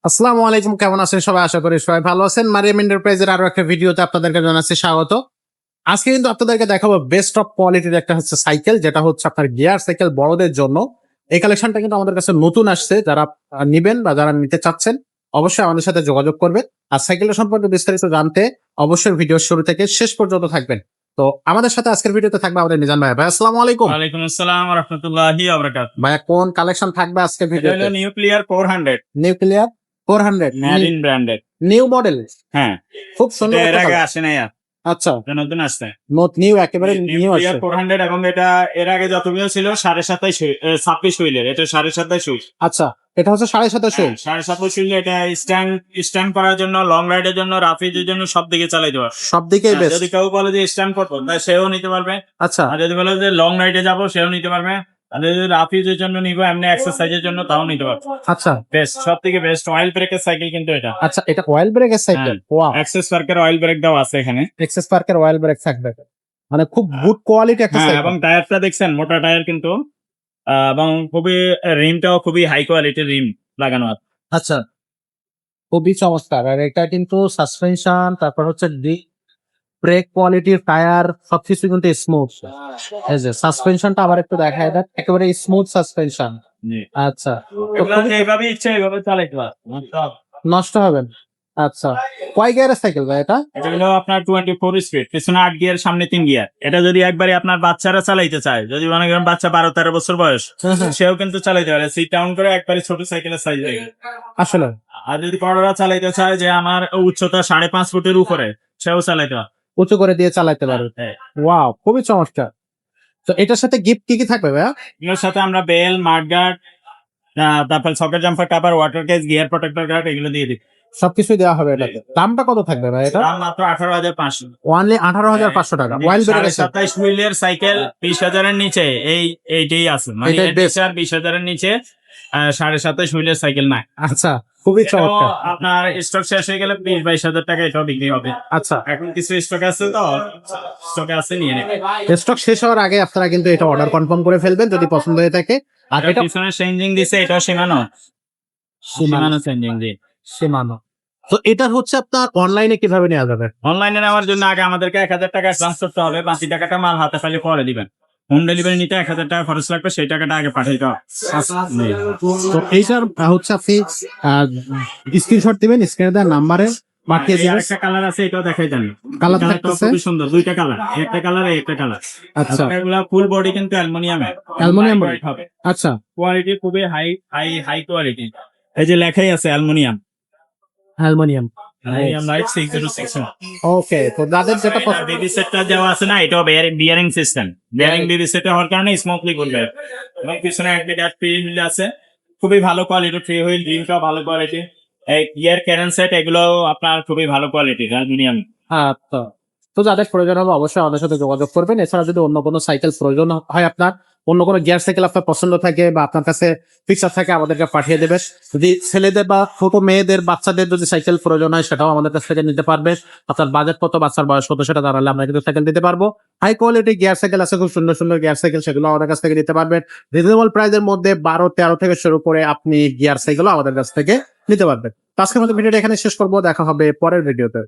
আসসালামু আলাইকুম, কেমন আছেন সবাই? আশা করি সবাই ভালো আছেন। মারিয়াম এন্টারপ্রাইজের আরো একটা ভিডিওতে আপনাদেরকে জানাচ্ছি স্বাগত। আজকে কিন্তু আপনাদেরকে দেখাবো বেস্ট অফ কোয়ালিটির একটা হচ্ছে সাইকেল, যেটা হচ্ছে আপনার গিয়ার সাইকেল বড়দের জন্য। এই কালেকশনটা কিন্তু আমাদের কাছে নতুন আসছে। যারা নিবেন বা যারা নিতে চাচ্ছেন অবশ্যই আমাদের সাথে যোগাযোগ করবেন। আর সাইকেলটা সম্পর্কে বিস্তারিত জানতে অবশ্যই ভিডিওর শুরু থেকে শেষ পর্যন্ত থাকবেন। তো আমাদের সাথে আজকের ভিডিওতে থাকবে আমাদের মিজান ভাই। ভাই আসসালামু আলাইকুম। ওয়ালাইকুম আসসালাম ওয়া রাহমাতুল্লাহি ওয়া বারাকাতুহু। ভাইয়া কোন কালেকশন থাকবে আজকে এটা ভিডিওতে? হলো নিউক্লিয়ার 400 নিউক্লিয়ার 400 ম্যারিন ব্র্যান্ডের। New model. হ্যাঁ, খুব এটা সুন্দর এর একটা আগে colour। আসে নাই আর। আচ্ছা, এটা নতুন আসছে। নিউ একেবারে নিউ নিউক্লিয়ার আসছে। 400 এবং এটা এর আগে যতগুলো ছিল 27.5 হুইলের, এটা 27.5 হুইল। আচ্ছা, এটা হচ্ছে 27.5 ইঞ্চ। 27.5 হুইল, এটা স্ট্যান্ড করার জন্য, লং রাইডের জন্য, রাফিজের জন্য সব দিকে চালাইতে পারবে। সব দিকেই বেস্ট। যদি কেউ বলে যে স্ট্যান্ড করবো, তাহলে সেও নিতে পারবে। আচ্ছা আর যদি বলে যে লং রাইডে যাবো, সেও নিতে পারবে। আর যদি রাফিজের জন্য নিবো, এমনি এক্সারসাইজের জন্য, তাও নিতে পারবে। আচ্ছা বেস্ট, সব থেকে বেস্ট অয়েল ব্রেকের সাইকেল কিন্তু এটা। আচ্ছা, এটা অয়েল ব্রেকের সাইকেল। ওয়াও, অ্যাক্সেস পার্কের অয়েল ব্রেক দেওয়া আছে এখানে। এক্সেস পার্কের অয়েল ব্রেক থাকবে, মানে খুব গুড কোয়ালিটি একটা হ্যাঁ, সাইকেল। এবং টায়ারটা দেখছেন, মোটা টায়ার কিন্তু। এবং খুবই রিমটাও খুবই হাই কোয়ালিটির রিম লাগানো আছে। আচ্ছা, খুবই চমৎকার। আর এটা কিন্তু সাসপেনশন, তারপর হচ্ছে ব্রেক কোয়ালিটির, টায়ার সবকিছু কিন্তু স্মুথ। এই যে সাসপেনশনটা আবার একটু দেখায় দেন, একেবারে স্মুথ সাসপেনশন। জি, আচ্ছা, তো এগুলো যেভাবে ইচ্ছে এইভাবে চালাইতে পারবে। নষ্ট হবে না। আচ্ছা, কয় গিয়ারের সাইকেল ভাই এটা? এটা হলো আপনার 24 স্পিড, পিছনে 8 গিয়ার, সামনে 3 গিয়ার। এটা যদি একবারে আপনার বাচ্চারা চালাইতে চায়, যদি মনে করেন বাচ্চা 12-13 বছর বয়স, সেও কিন্তু চালাইতে পারে। সিট ডাউন করে একবারে ছোট সাইকেলের সাইজ হয়ে গেছে। আসলে আর যদি বড়রা চালাইতে চায় যে আমার উচ্চতা 5.5 ফুটের উপরে, সেও চালাইতে পারে। উঁচু করে দিয়ে চালাতে পারবে। হ্যাঁ। ওয়াও, খুবই চমৎকার। তো এটার সাথে গিফট কি কি থাকবে ভাইয়া? এগুলোর সাথে আমরা বেল, মাডগার্ড, তারপর socket jumper cover, water case, gear protector guard এগুলো দিয়ে দিই। সবকিছুই দেওয়া হবে এটাতে। দামটা কত থাকবে ভাই এটা? দাম মাত্র 18,500। অনলি 18,500 টাকা। ওয়াইল ব্রেকের সাথে 27 হুইলের সাইকেল 20,000-এর নিচে এইটাই আছে, মানে এটাই এর best। নিচে আর 20,000-এর নিচে 27.5 হুইলের সাইকেল নাই। আচ্ছা, খুবই এটাও চমৎকার। আপনার স্টক শেষ হয়ে গেলে 20-22 হাজার টাকা এটাও বিক্রি হবে। আচ্ছা, এখন কিছু স্টক আছে, তো স্টকে আছে, নিয়ে নেবে। স্টক শেষ হওয়ার আগে আপনারা কিন্তু এটা অর্ডার কনফার্ম করে ফেলবেন যদি পছন্দ হয়ে থাকে। আর এটা এটা পিছনে চেঞ্জিং দিছে, এটাও সীমানো চেঞ্জিং দি। সীমানো। তো এটা হচ্ছে আপনার অনলাইনে কিভাবে নেওয়া যাবে? অনলাইনে নেওয়ার জন্য আগে আমাদেরকে 1,000 টাকা অ্যাডভান্স করতে হবে, বাকি টাকাটা মাল হাতে পাইলে পরে দিবেন। হোম ডেলিভারি নিতে 1,000 টাকা খরচ লাগবে, সেই টাকাটা আগে পাঠাইতে হবে। জি। তো এইটার হচ্ছে আপনি স্ক্রিনশট দিবেন, স্ক্রিনে দেওয়ার নাম্বারে পাঠিয়ে এই দিবেন। আরেকটা কালার আছে, এটাও দেখাই দেন। কালার কালারটা থাকতেছে? খুবই সুন্দর, দুইটা কালার, একটা কালার একটা কালার। আচ্ছা, এগুলা ফুল বডি কিন্তু অ্যালুমিনিয়ামের, অ্যালুমিনিয়াম Lightweight হবে। আচ্ছা, কোয়ালিটি খুবই হাই কোয়ালিটি। এই যে লেখাই আছে অ্যালুমিনিয়াম। অ্যালুমিনিয়াম। Aluminium light 606। ওকে, তো যাদের যেটা বেবি সেটটা দেওয়া আছে না, এটাও bearing system. Bearing baby set হওয়ার কারণে স্মুথলি ঘুরবে। এবং পিছনে একটা ফ্রি হুইল আছে, খুবই ভালো কোয়ালিটি ফ্রি হুইল, রিমটাও ভালো কোয়ালিটি। এই গিয়ার ক্যারেন সেট এগুলো আপনার খুবই ভালো কোয়ালিটির অ্যালুমিনিয়াম। আচ্ছা, তো যাদের প্রয়োজন হবে অবশ্যই আমাদের সাথে যোগাযোগ করবেন। এছাড়া যদি অন্য কোনো সাইকেল প্রয়োজন হয়, আপনার অন্য কোনো গিয়ার সাইকেল আপনার পছন্দ থাকে বা আপনার কাছে পিকচার থাকে, আমাদেরকে পাঠিয়ে দেবেন। যদি ছেলেদের বা ছোট মেয়েদের, বাচ্চাদের যদি সাইকেল প্রয়োজন হয়, সেটাও আমাদের কাছ থেকে নিতে পারবেন। আপনার বাজেট কত, বাচ্চার বয়স কত, সেটা জানালে আমরা কিন্তু সাইকেল দিতে পারবো। হাই কোয়ালিটি গিয়ার সাইকেল আছে, খুব সুন্দর সুন্দর গিয়ার সাইকেল, সেগুলো আমাদের কাছ থেকে নিতে পারবেন। রিজনেবল প্রাইসের মধ্যে 12-13 থেকে শুরু করে আপনি গিয়ার সাইকেলও আমাদের কাছ থেকে নিতে পারবেন। তো আজকের মতো ভিডিওটা এখানে শেষ করবো, দেখা হবে পরের ভিডিওতে।